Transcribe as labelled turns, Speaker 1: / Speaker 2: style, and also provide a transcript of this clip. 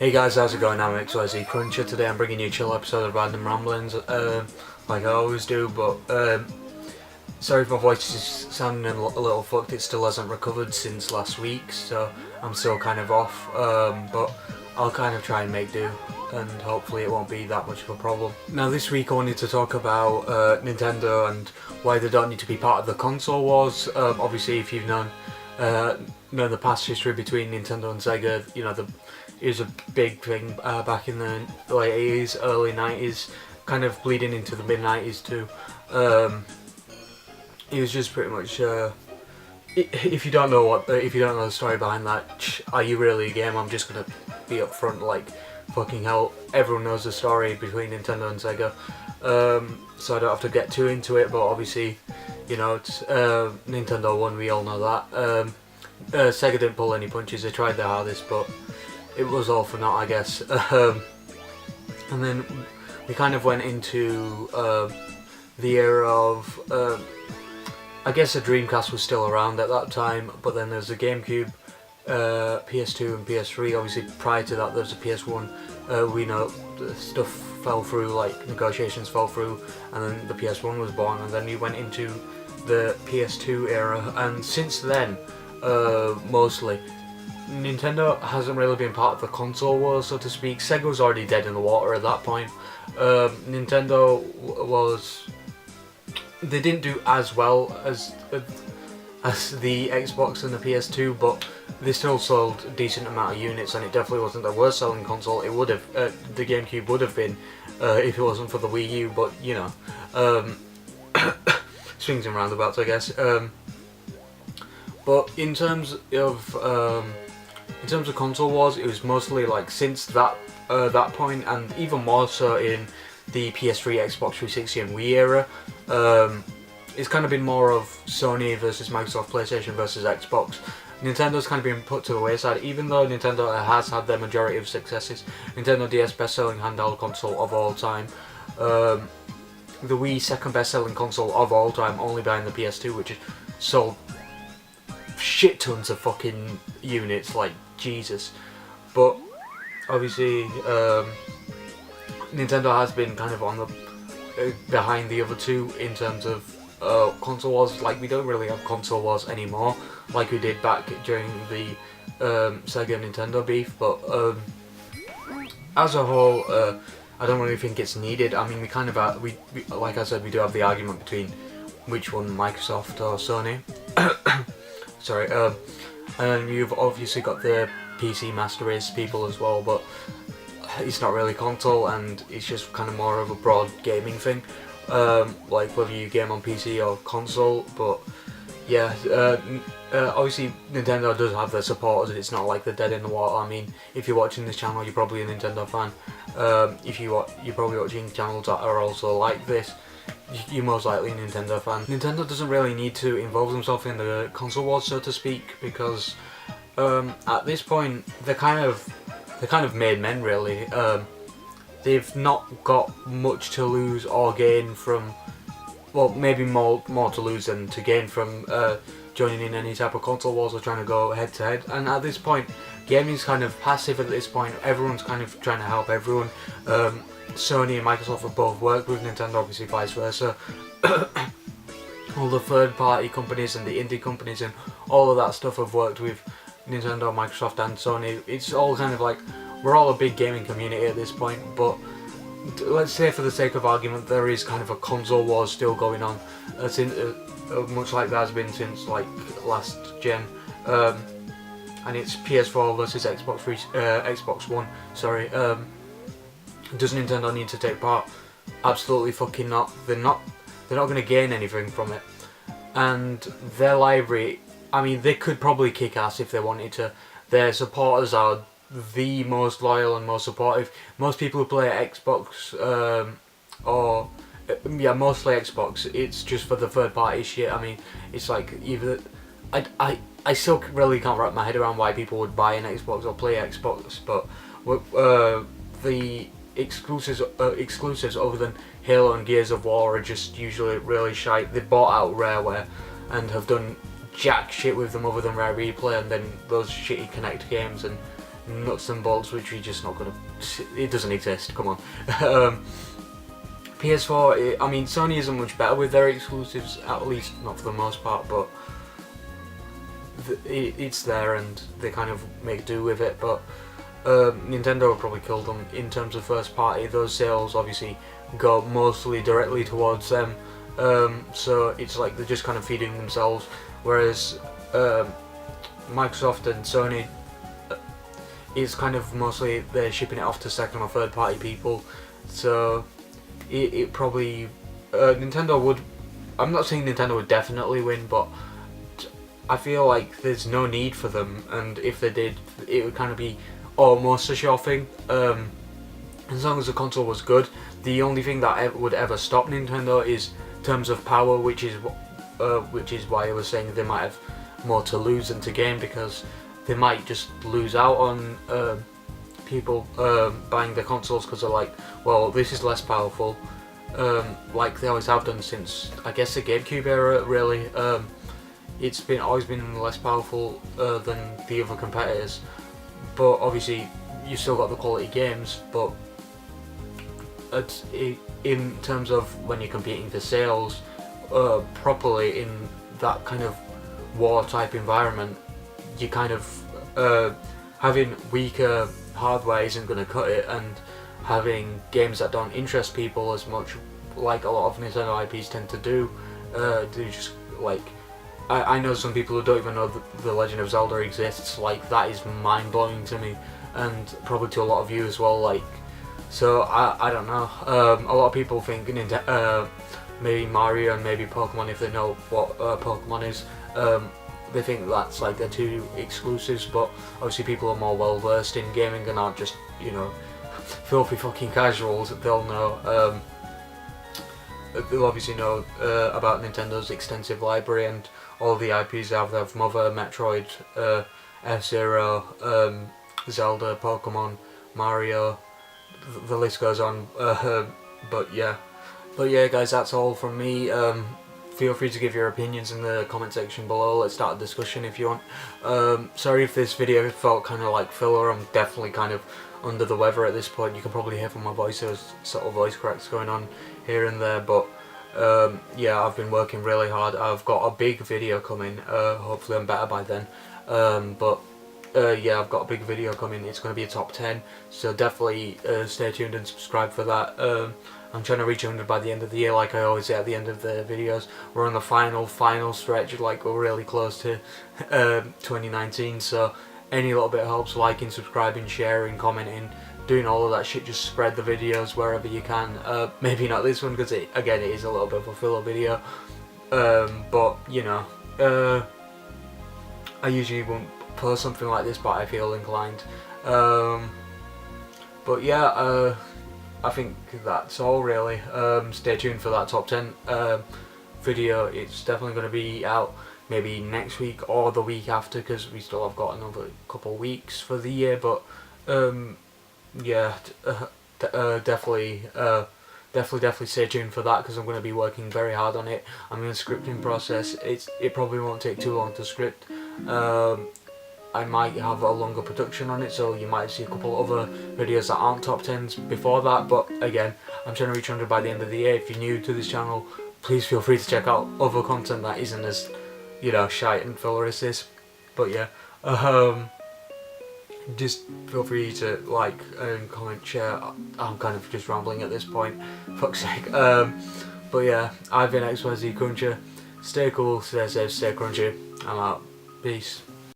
Speaker 1: Hey guys, how's it going? I'm XYZ Cruncher. Today I'm bringing you a chill episode of Random Ramblings, like I always do, but sorry if my voice is sounding a little fucked. It still hasn't recovered since last week, so I'm still kind of off, but I'll kind of try and make do, and hopefully it won't be that much of a problem. Now this week I wanted to talk about Nintendo and why they don't need to be part of the console wars. Obviously if you've known the past history between Nintendo and Sega, you know, it was a big thing back in the late 80s, early 90s, kind of bleeding into the mid 90s too. It was just pretty much, if you don't know the story behind that, are you really a game? I'm just gonna be upfront, like, fucking hell, everyone knows the story between Nintendo and Sega, so I don't have to get too into it, but obviously, you know, it's, Nintendo won, we all know that. Sega didn't pull any punches, they tried their hardest, but it was all for naught, I guess. And then we kind of went into the era of, I guess the Dreamcast was still around at that time, but then there's the GameCube, PS2 and PS3. Obviously prior to that there's a PS1. We know the stuff fell through, like negotiations fell through, and then the PS1 was born, and then we went into the PS2 era, and since then, mostly, Nintendo hasn't really been part of the console war, so to speak. Sega was already dead in the water at that point. Nintendo was... They didn't do as well as the Xbox and the PS2, but they still sold a decent amount of units, and it definitely wasn't the worst selling console. It would have, the GameCube would have been, if it wasn't for the Wii U, but you know, swings and roundabouts, I guess. But in terms of console wars, it was mostly like since that point, and even more so in the PS3, Xbox 360 and Wii era. It's kind of been more of Sony versus Microsoft, PlayStation versus Xbox. Nintendo's kind of been put to the wayside, even though Nintendo has had their majority of successes. Nintendo DS best-selling handheld console of all time. The Wii second best-selling console of all time, only behind the PS2, which is sold shit tons of fucking units, like Jesus. But obviously Nintendo has been kind of on the behind the other two in terms of console wars. Like, we don't really have console wars anymore like we did back during the Sega Nintendo beef, but as a whole, I don't really think it's needed. I mean, we kind of we like I said, we do have the argument between which one, Microsoft or Sony. Sorry, and you've obviously got the PC Master Race people as well, but it's not really console, and it's just kind of more of a broad gaming thing, like whether you game on PC or console. But yeah, obviously Nintendo does have their supporters, and it's not like they're dead in the water. I mean, if you're watching this channel, you're probably a Nintendo fan. If you're probably watching channels that are also like this, you're most likely a Nintendo fan. Nintendo doesn't really need to involve themselves in the console wars, so to speak, because at this point they're kind of made men, really. They've not got much to lose or gain from, well, maybe more to lose than to gain from joining in any type of console wars or trying to go head to head. And at this point, gaming's kind of passive at this point. Everyone's kind of trying to help everyone. Sony and Microsoft have both worked with Nintendo, obviously vice versa. All the third party companies and the indie companies and all of that stuff have worked with Nintendo, Microsoft and Sony. It's all kind of like, we're all a big gaming community at this point, but let's say for the sake of argument there is kind of a console war still going on, much like there has been since like last gen, and it's PS4 versus Xbox One, sorry. Does Nintendo need to take part? Absolutely fucking not. They're not going to gain anything from it, and their library, I mean, they could probably kick ass if they wanted to. Their supporters are the most loyal and most supportive. Most people who play Xbox, mostly Xbox, it's just for the third party shit. I mean, it's like, either I still really can't wrap my head around why people would buy an Xbox or play Xbox, but the exclusives other than Halo and Gears of War are just usually really shite. They bought out Rareware and have done jack shit with them other than Rare Replay, and then those shitty Connect games, and nuts and bolts, which we're just not gonna. It doesn't exist. Come on. PS4. I mean, Sony isn't much better with their exclusives, at least not for the most part, but it's there and they kind of make do with it. But Nintendo will probably kill them in terms of first party. Those sales obviously go mostly directly towards them, so it's like they're just kind of feeding themselves, whereas Microsoft and Sony is kind of mostly they're shipping it off to second or third party people, so it probably Nintendo would. I'm not saying Nintendo would definitely win, but I feel like there's no need for them, and if they did, it would kind of be almost a sure thing. As long as the console was good, the only thing that would ever stop Nintendo is terms of power, which is why I was saying they might have more to lose than to gain, because they might just lose out on people buying the consoles because they're like, well, this is less powerful, like they always have done since I guess the GameCube era. Really, it's always been less powerful than the other competitors, but obviously you still got the quality games. But in terms of when you're competing for sales properly in that kind of war type environment, you kind of having weaker hardware isn't going to cut it, and having games that don't interest people as much, like a lot of Nintendo IPs tend to do, just like I know some people who don't even know the Legend of Zelda exists. Like, that is mind blowing to me, and probably to a lot of you as well. Like, so I don't know. A lot of people think maybe Mario and maybe Pokemon, if they know what Pokemon is. They think that's like their two exclusives, but obviously people are more well versed in gaming and aren't just, you know, filthy fucking casuals. They'll know. They'll obviously know about Nintendo's extensive library and all the IPs they have. They have Mother, Metroid, F-Zero, Zelda, Pokemon, Mario. The list goes on. But yeah, guys, that's all from me. Feel free to give your opinions in the comment section below. Let's start a discussion if you want. Sorry if this video felt kind of like filler. I'm definitely kind of under the weather at this point. You can probably hear from my voice, there's subtle voice cracks going on here and there, but yeah, I've been working really hard. I've got a big video coming, hopefully I'm better by then, yeah, I've got a big video coming. It's going to be a top 10, so definitely stay tuned and subscribe for that. I'm trying to reach 100 by the end of the year, like I always say at the end of the videos. We're on the final stretch, like we're really close to 2019, so any little bit helps. Liking, subscribing, sharing, commenting, doing all of that shit. Just spread the videos wherever you can. Maybe not this one, because again it is a little bit of a filler video, but you know, I usually won't post something like this, but I feel inclined. But yeah, I think that's all really. Stay tuned for that top 10 video. It's definitely going to be out maybe next week or the week after, because we still have got another couple weeks for the year. But yeah, definitely stay tuned for that, because I'm going to be working very hard on it. I'm in the scripting process. It probably won't take too long to script. I might have a longer production on it, so you might see a couple other videos that aren't top 10s before that. But again, I'm trying to reach 100 by the end of the year. If you're new to this channel, please feel free to check out other content that isn't as, you know, shite and filler as this. But yeah, just feel free to like and comment, share. I'm kind of just rambling at this point, fuck's sake. But yeah, I've been XYZ Cruncher. Stay cool, stay safe, stay crunchy. I'm out. Peace.